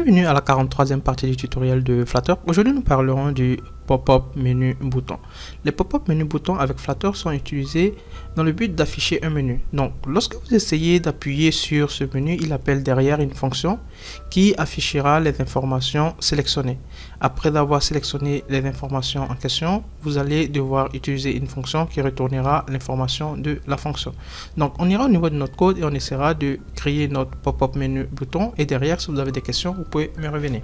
Bienvenue à la 43e partie du tutoriel de Flutter. Aujourd'hui, nous parlerons du pop-up menu bouton. Les pop-up menu boutons avec Flutter sont utilisés dans le but d'afficher un menu. Donc, lorsque vous essayez d'appuyer sur ce menu, il appelle derrière une fonction qui affichera les informations sélectionnées. Après avoir sélectionné les informations en question, vous allez devoir utiliser une fonction qui retournera l'information de la fonction. Donc, on ira au niveau de notre code et on essaiera de créer notre pop-up menu bouton. Et derrière, si vous avez des questions, vous pouvez me revenir.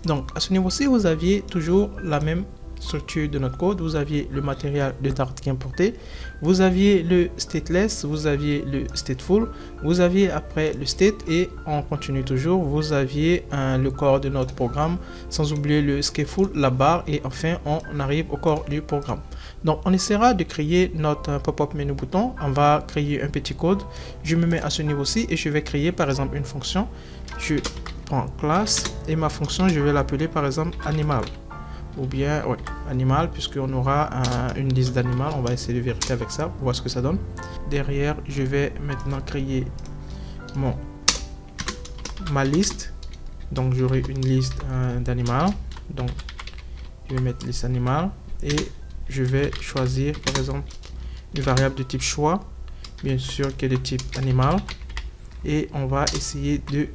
Donc, à ce niveau-ci, vous aviez toujours la même structure de notre code. Vous aviez le matériel de Dart qui est importé, vous aviez le stateless, vous aviez le stateful, vous aviez après le state et on continue toujours, vous aviez le corps de notre programme, sans oublier le scaffold, la barre et enfin on arrive au corps du programme. Donc on essaiera de créer notre pop-up menu bouton. On va créer un petit code. Je me mets à ce niveau-ci et je vais créer par exemple une fonction. Je prends classe et ma fonction je vais l'appeler par exemple animal. Ou bien animal, puisqu'on aura une liste d'animal. On va essayer de vérifier avec ça pour voir ce que ça donne. Derrière, je vais maintenant créer ma liste. Donc j'aurai une liste d'animal. Donc je vais mettre liste animal et je vais choisir par exemple une variable de type choix, bien sûr qui est de type animal, et on va essayer de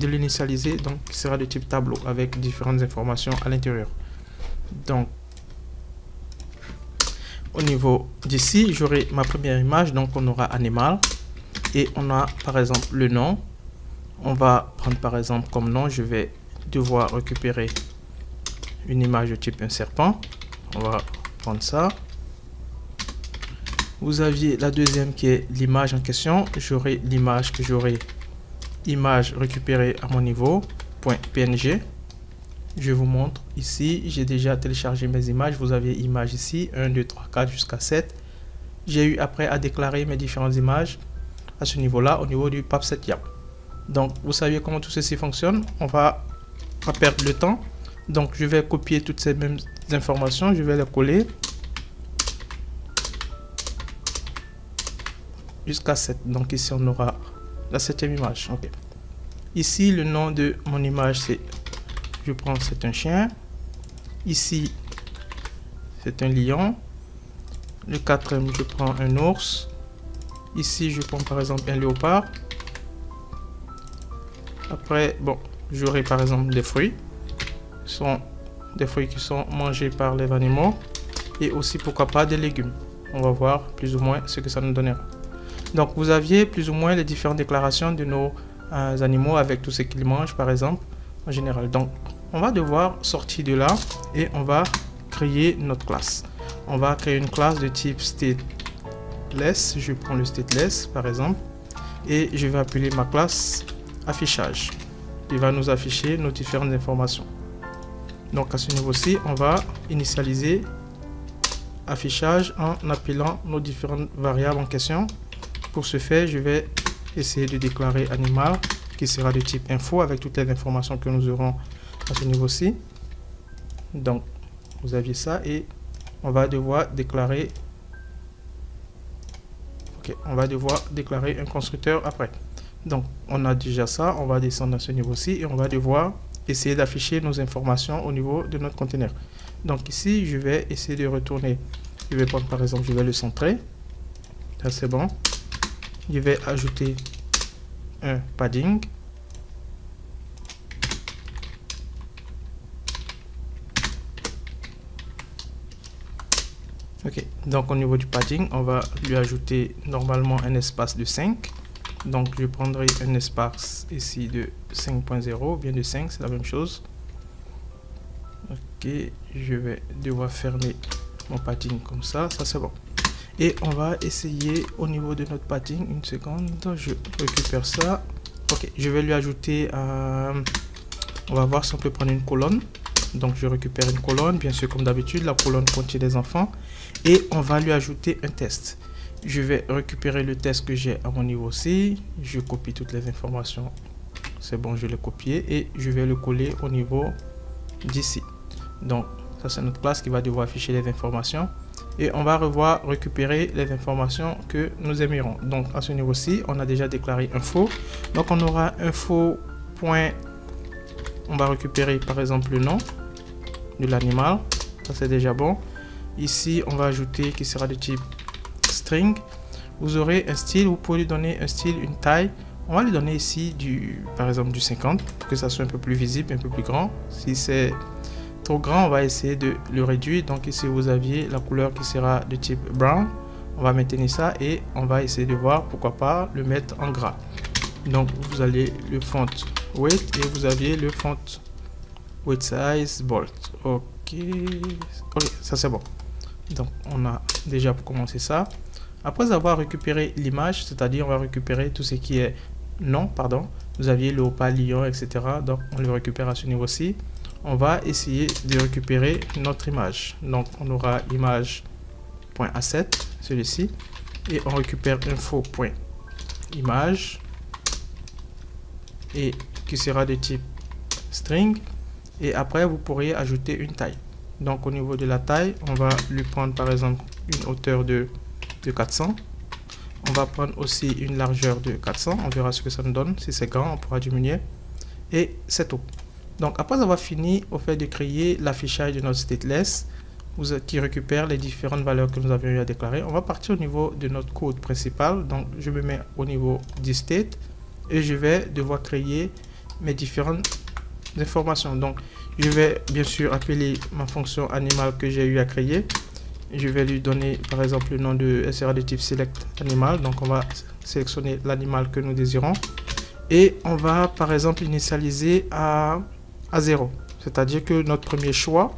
l'initialiser, donc qui sera de type tableau avec différentes informations à l'intérieur. Donc au niveau d'ici, j'aurai ma première image, donc on aura animal et on a par exemple le nom. On va prendre par exemple comme nom, je vais devoir récupérer une image de type un serpent. On va prendre ça. Vous aviez la deuxième qui est l'image en question. J'aurai l'image que j'aurai image récupérée à mon niveau .png. Je vous montre ici, j'ai déjà téléchargé mes images. Vous avez images ici, 1, 2, 3, 4 jusqu'à 7. J'ai eu après à déclarer mes différentes images à ce niveau-là, au niveau du PAP7 YAP. Donc, vous savez comment tout ceci fonctionne. On va pas perdre le temps. Donc, je vais copier toutes ces mêmes informations. Je vais les coller jusqu'à 7. Donc, ici, on aura la 7e image. Okay. Ici, le nom de mon image, c'est... Je prends, c'est un chien. Ici, c'est un lion. Le 4e, je prends un ours. Ici, je prends par exemple un léopard. Après, bon, j'aurai par exemple des fruits. Ce sont des fruits qui sont mangés par les animaux. Et aussi, pourquoi pas, des légumes. On va voir plus ou moins ce que ça nous donnera. Donc, vous aviez plus ou moins les différentes déclarations de nos animaux avec tout ce qu'ils mangent, par exemple, en général. Donc, on va devoir sortir de là et on va créer notre classe. On va créer une classe de type stateless. Je prends le stateless par exemple et je vais appeler ma classe affichage. Il va nous afficher nos différentes informations. Donc à ce niveau-ci, on va initialiser affichage en appelant nos différentes variables en question. Pour ce faire, je vais essayer de déclarer animal qui sera de type info avec toutes les informations que nous aurons à ce niveau-ci. Donc vous aviez ça et on va devoir déclarer on va devoir déclarer un constructeur après. Donc on a déjà ça, on va descendre à ce niveau-ci et on va devoir essayer d'afficher nos informations au niveau de notre conteneur. Donc ici je vais essayer de retourner, je vais prendre par exemple, je vais le centrer, ça c'est bon. Je vais ajouter un padding. Ok, donc au niveau du padding, on va lui ajouter normalement un espace de 5. Donc je prendrai un espace ici de 5.0, bien de 5, c'est la même chose. Ok, je vais devoir fermer mon padding comme ça c'est bon. Et on va essayer au niveau de notre padding, une seconde, je récupère ça. Ok, je vais lui ajouter, on va voir si on peut prendre une colonne. Donc je récupère une colonne, bien sûr comme d'habitude, la colonne contient des enfants. Et on va lui ajouter un test. Je vais récupérer le test que j'ai à mon niveau aussi. Je copie toutes les informations. C'est bon, je l'ai copié et je vais le coller au niveau d'ici. Donc ça c'est notre classe qui va devoir afficher les informations. Et on va revoir récupérer les informations que nous aimerons. Donc à ce niveau-ci, on a déjà déclaré info. Donc on aura info. on va récupérer par exemple le nom de l'animal. Ça c'est déjà bon. Ici, on va ajouter qui sera de type string. Vous aurez un style, vous pouvez lui donner un style, une taille. On va lui donner ici par exemple du 50 pour que ça soit un peu plus visible, un peu plus grand. Si c'est trop grand, on va essayer de le réduire. Donc ici, vous aviez la couleur qui sera de type brown. On va maintenir ça et on va essayer de voir, pourquoi pas, le mettre en gras. Donc vous allez le font weight et vous aviez le font weight size bold. Ok, ça c'est bon. Donc on a déjà pour commencer ça. Après avoir récupéré l'image, c'est-à-dire on va récupérer tout ce qui est nom, pardon. Vous aviez le opale, lion, etc. Donc on le récupère à ce niveau-ci. On va essayer de récupérer notre image. Donc on aura image.asset, celui-ci, et on récupère info.image et qui sera de type string. Et après vous pourriez ajouter une taille. Donc au niveau de la taille, on va lui prendre par exemple une hauteur de 400. On va prendre aussi une largeur de 400. On verra ce que ça nous donne. Si c'est grand, on pourra diminuer. Et c'est tout. Donc après avoir fini au fait de créer l'affichage de notre stateless, qui récupère les différentes valeurs que nous avions eu à déclarer, on va partir au niveau de notre code principal. Donc je me mets au niveau du state et je vais devoir créer mes différentes informations. Donc je vais bien sûr appeler ma fonction animal que j'ai eu à créer. Je vais lui donner par exemple le nom de SRA de type select animal. Donc on va sélectionner l'animal que nous désirons et on va par exemple initialiser à 0, c'est-à-dire que notre premier choix,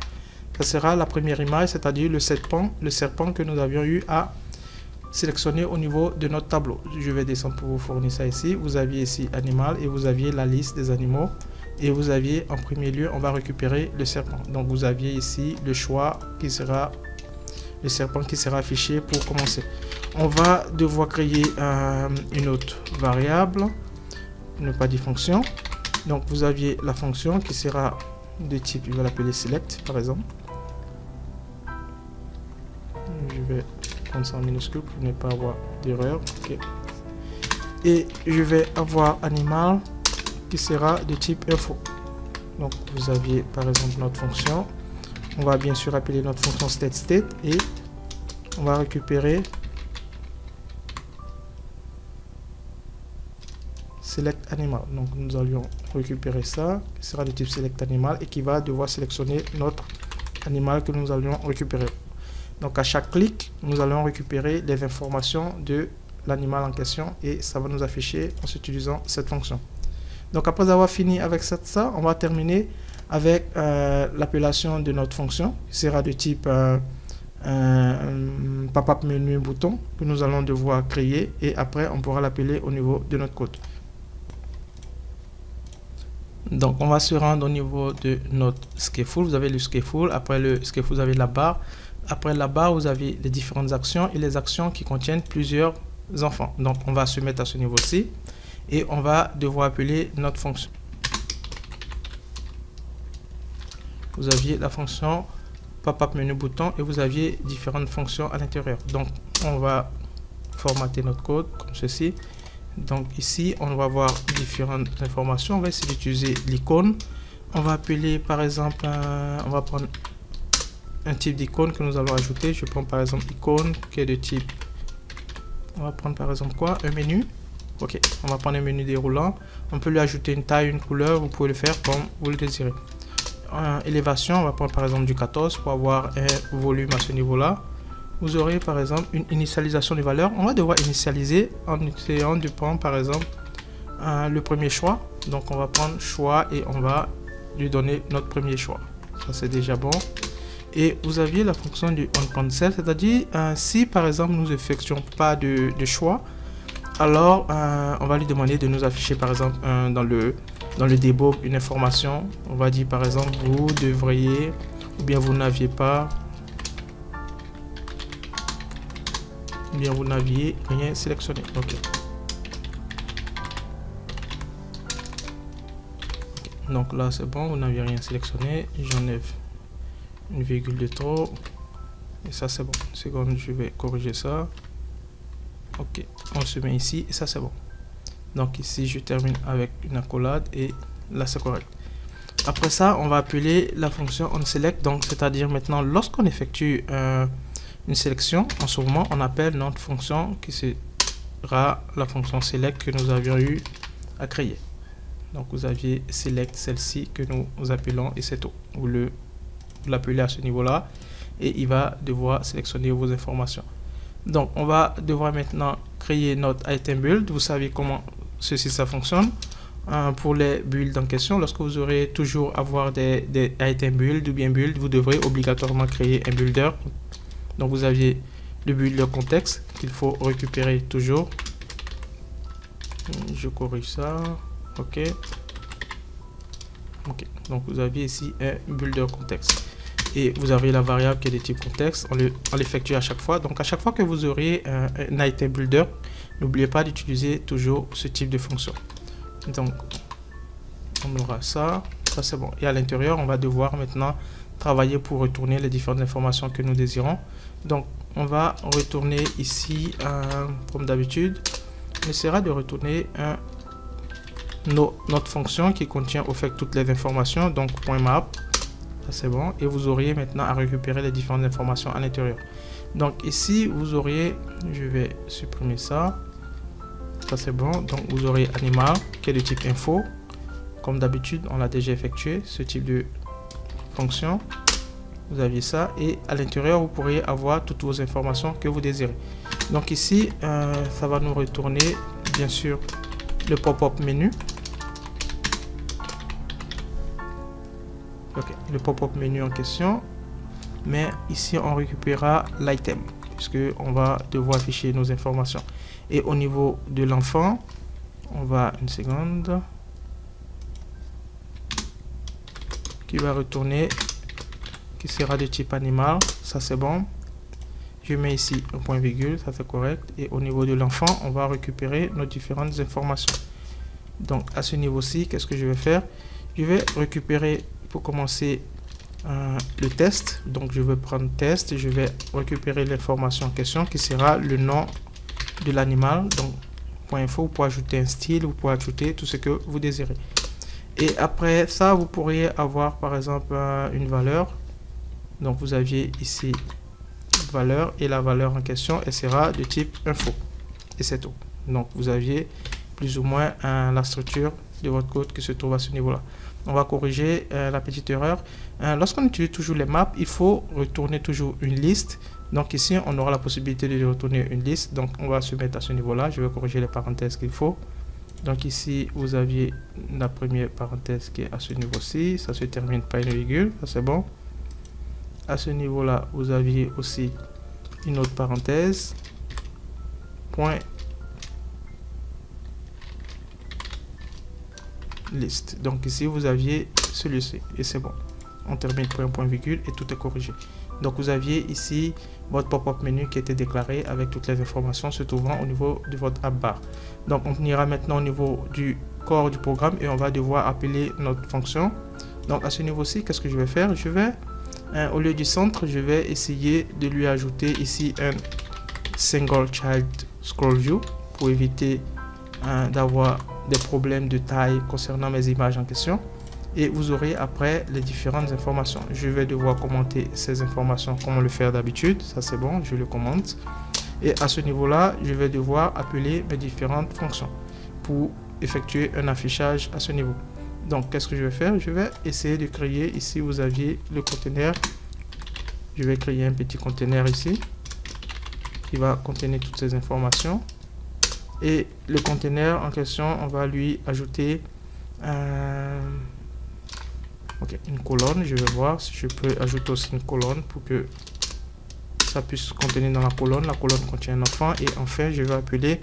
ça sera la première image, c'est-à-dire le serpent que nous avions eu à sélectionner au niveau de notre tableau. Je vais descendre pour vous fournir ça ici. Vous aviez ici animal et vous aviez la liste des animaux et vous aviez en premier lieu, on va récupérer le serpent. Donc vous aviez ici le choix qui sera le serpent qui sera affiché pour commencer. On va devoir créer une autre variable, ne pas dire fonction. Donc vous aviez la fonction qui sera de type, je vais l'appeler select par exemple. Je vais prendre ça en minuscule pour ne pas avoir d'erreur. Okay. Et je vais avoir animal qui sera de type info. Donc vous aviez par exemple notre fonction. On va bien sûr appeler notre fonction state et on va récupérer select animal. Donc nous allions récupérer ça qui sera de type select animal et qui va devoir sélectionner notre animal que nous allions récupérer. Donc à chaque clic, nous allons récupérer les informations de l'animal en question et ça va nous afficher en utilisant cette fonction. Donc après avoir fini avec ça, on va terminer avec l'appellation de notre fonction qui sera de type pop-up menu bouton que nous allons devoir créer et après on pourra l'appeler au niveau de notre code. Donc on va se rendre au niveau de notre scaffold. Vous avez le scaffold, après le scaffold vous avez la barre. Après la barre, vous avez les différentes actions et les actions qui contiennent plusieurs enfants. Donc, on va se mettre à ce niveau-ci et on va devoir appeler notre fonction. Vous aviez la fonction pop-up menu bouton et vous aviez différentes fonctions à l'intérieur. Donc, on va formater notre code comme ceci. Donc, ici, on va avoir différentes informations. On va essayer d'utiliser l'icône. On va appeler, par exemple, on va prendre un type d'icône que nous allons ajouter. Je prends par exemple icône qui est de type, on va prendre par exemple quoi, un menu. Ok, on va prendre un menu déroulant. On peut lui ajouter une taille, une couleur. Vous pouvez le faire comme vous le désirez. Élévation, on va prendre par exemple du 14 pour avoir un volume à ce niveau là. Vous aurez par exemple une initialisation des valeurs. On va devoir initialiser en essayant de prendre par exemple le premier choix. Donc on va prendre choix et on va lui donner notre premier choix. Ça c'est déjà bon. Et vous aviez la fonction du onCancel, c'est-à-dire si par exemple nous n'effectuons pas de choix, alors on va lui demander de nous afficher par exemple dans le debug une information. On va dire par exemple vous devriez ou bien vous n'aviez pas, ou bien vous n'aviez rien sélectionné. Ok. Donc là c'est bon, vous n'aviez rien sélectionné. J'enlève une virgule de trop et ça c'est bon. Une seconde, je vais corriger ça. Ok, on se met ici et ça c'est bon. Donc ici je termine avec une accolade et là c'est correct. après ça, on va appeler la fonction onSelect. Donc, c'est-à-dire maintenant, lorsqu'on effectue une sélection, en ce moment, on appelle notre fonction qui sera la fonction select que nous avions eu à créer. Donc, vous aviez select celle-ci que nous appelons et c'est tout. Vous l'appelez à ce niveau-là et il va devoir sélectionner vos informations. Donc, on va devoir maintenant créer notre item build. Vous savez comment ça fonctionne. Pour les builds en question, lorsque vous aurez toujours avoir des item build ou bien build, vous devrez obligatoirement créer un builder. Donc, vous aviez le builder contexte qu'il faut récupérer toujours. Je corrige ça. OK. Donc, vous aviez ici un builder contexte. Et vous avez la variable qui est de type contexte. On l'effectue à chaque fois. Donc, à chaque fois que vous aurez un item builder, n'oubliez pas d'utiliser toujours ce type de fonction. Donc, on aura ça. Ça, c'est bon. Et à l'intérieur, on va devoir maintenant travailler pour retourner les différentes informations que nous désirons. Donc, on va retourner ici, comme d'habitude, on essaiera de retourner notre fonction qui contient au fait toutes les informations. Donc, .map. Ça, c'est bon. Et vous auriez maintenant à récupérer les différentes informations à l'intérieur. Donc, ici, vous auriez, je vais supprimer ça. Ça, c'est bon. Donc, vous aurez animal qui est de type info. Comme d'habitude, on l'a déjà effectué, ce type de fonction. Vous aviez ça. Et à l'intérieur, vous pourriez avoir toutes vos informations que vous désirez. Donc, ici, ça va nous retourner, bien sûr, le pop-up menu. OK, le pop-up menu en question. Mais ici, on récupérera l'item, puisque on va devoir afficher nos informations. Et au niveau de l'enfant, on va une seconde, qui va retourner, qui sera de type animal. Ça, c'est bon. Je mets ici un point virgule, ça c'est correct. Et au niveau de l'enfant, on va récupérer nos différentes informations. Donc, à ce niveau-ci, qu'est-ce que je vais faire? Je vais récupérer, pour commencer, le test. Donc, je vais prendre test et je vais récupérer l'information en question, qui sera le nom de l'animal. Donc, .info, vous pouvez ajouter un style, vous pouvez ajouter tout ce que vous désirez. Et après ça, vous pourriez avoir par exemple une valeur. Donc, vous aviez ici valeur et la valeur en question, elle sera de type info. Et c'est tout. Donc, vous aviez plus ou moins la structure de votre code qui se trouve à ce niveau-là. On va corriger la petite erreur. Lorsqu'on utilise toujours les maps, il faut retourner toujours une liste. Donc ici, on aura la possibilité de retourner une liste. Donc on va se mettre à ce niveau-là. Je vais corriger les parenthèses qu'il faut. Donc ici, vous aviez la première parenthèse qui est à ce niveau-ci. Ça se termine par une virgule. Ça, c'est bon. À ce niveau-là, vous aviez aussi une autre parenthèse. Point liste. Donc ici, vous aviez celui-ci. Et c'est bon. On termine par un point virgule et tout est corrigé. Donc vous aviez ici votre pop-up menu qui était déclaré avec toutes les informations se trouvant au niveau de votre app bar. Donc on ira maintenant au niveau du corps du programme et on va devoir appeler notre fonction. Donc à ce niveau-ci, qu'est-ce que je vais faire? Je vais, au lieu du centre, je vais essayer de lui ajouter ici un single child scroll view pour éviter d'avoir des problèmes de taille concernant mes images en question. Et vous aurez après les différentes informations. Je vais devoir commenter ces informations comme on le fait d'habitude. Ça, c'est bon, je le commente. Et à ce niveau-là, je vais devoir appeler mes différentes fonctions pour effectuer un affichage à ce niveau. Donc, qu'est-ce que je vais faire? Je vais essayer de créer, ici, vous aviez le conteneur. Je vais créer un petit conteneur ici qui va contenir toutes ces informations. Et le conteneur en question, on va lui ajouter une colonne. Je vais voir si je peux ajouter aussi une colonne pour que ça puisse contenir dans la colonne. La colonne contient un enfant. Et enfin, je vais appeler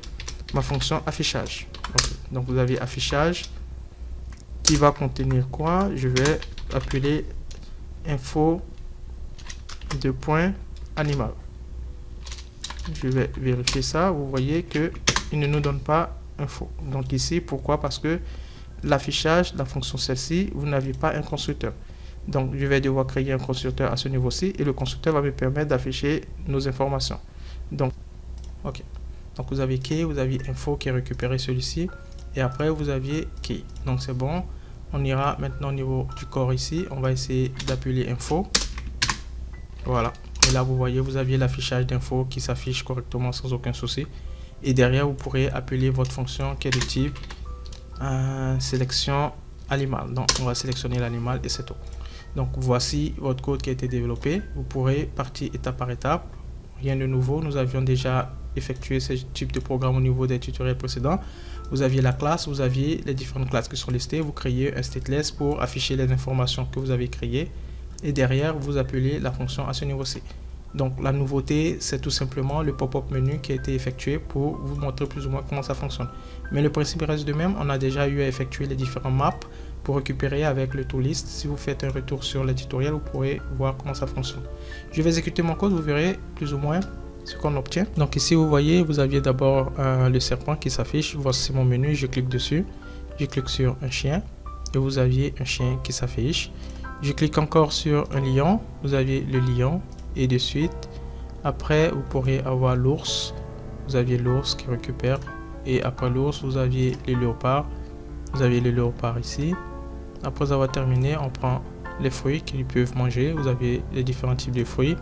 ma fonction affichage. Donc, vous avez affichage qui va contenir quoi? Je vais appeler info de point animal. Je vais vérifier ça. Vous voyez que il ne nous donne pas info. Donc ici, pourquoi? Parce que l'affichage, la fonction celle-ci, vous n'avez pas un constructeur. Donc je vais devoir créer un constructeur à ce niveau-ci et le constructeur va me permettre d'afficher nos informations. Donc, ok. Donc vous avez key, vous avez info qui est récupéré celui-ci et après vous aviez key. Donc c'est bon. On ira maintenant au niveau du corps ici. On va essayer d'appeler info. Voilà. Et là, vous voyez, vous aviez l'affichage d'infos qui s'affiche correctement sans aucun souci. Et derrière, vous pourrez appeler votre fonction qui est de type sélection animal. Donc, on va sélectionner l'animal et c'est tout. Donc, voici votre code qui a été développé. Vous pourrez partir étape par étape. Rien de nouveau. Nous avions déjà effectué ce type de programme au niveau des tutoriels précédents. Vous aviez la classe, vous aviez les différentes classes qui sont listées. Vous créez un stateless pour afficher les informations que vous avez créées. Et derrière, vous appelez la fonction à ce niveau-ci. Donc, la nouveauté, c'est tout simplement le pop-up menu qui a été effectué pour vous montrer plus ou moins comment ça fonctionne. Mais le principe reste de même. On a déjà eu à effectuer les différents maps pour récupérer avec le toolist. Si vous faites un retour sur le tutoriel, vous pourrez voir comment ça fonctionne. Je vais exécuter mon code, vous verrez plus ou moins ce qu'on obtient. Donc ici, vous voyez, vous aviez d'abord le serpent qui s'affiche. Voici mon menu, je clique dessus. Je clique sur un chien et vous aviez un chien qui s'affiche. Je clique encore sur un lion, vous aviez le lion et de suite. Après, vous pourrez avoir l'ours. Vous aviez l'ours qui récupère. Et après l'ours, vous aviez les léopards. Vous aviez les léopards ici. Après avoir terminé, on prend les fruits qu'ils peuvent manger. Vous avez les différents types de fruits.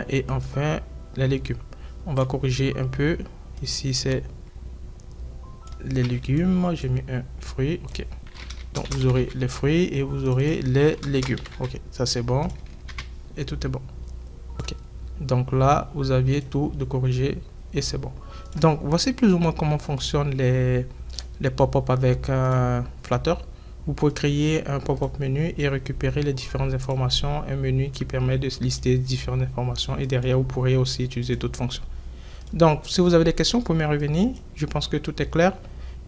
Et enfin, les légumes. On va corriger un peu. Ici, c'est les légumes. J'ai mis un fruit. Ok. Donc, vous aurez les fruits et vous aurez les légumes. Ok, ça c'est bon. Et tout est bon. Ok. Donc là, vous aviez tout de corrigé et c'est bon. Donc, voici plus ou moins comment fonctionnent les pop-up avec Flutter. Vous pouvez créer un pop-up menu et récupérer les différentes informations. Un menu qui permet de lister différentes informations. Et derrière, vous pourrez aussi utiliser d'autres fonctions. Donc, si vous avez des questions, vous pouvez me revenir. Je pense que tout est clair.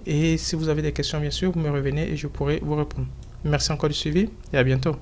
Et si vous avez des questions, bien sûr, vous me revenez et je pourrai vous répondre. Merci encore du suivi et à bientôt.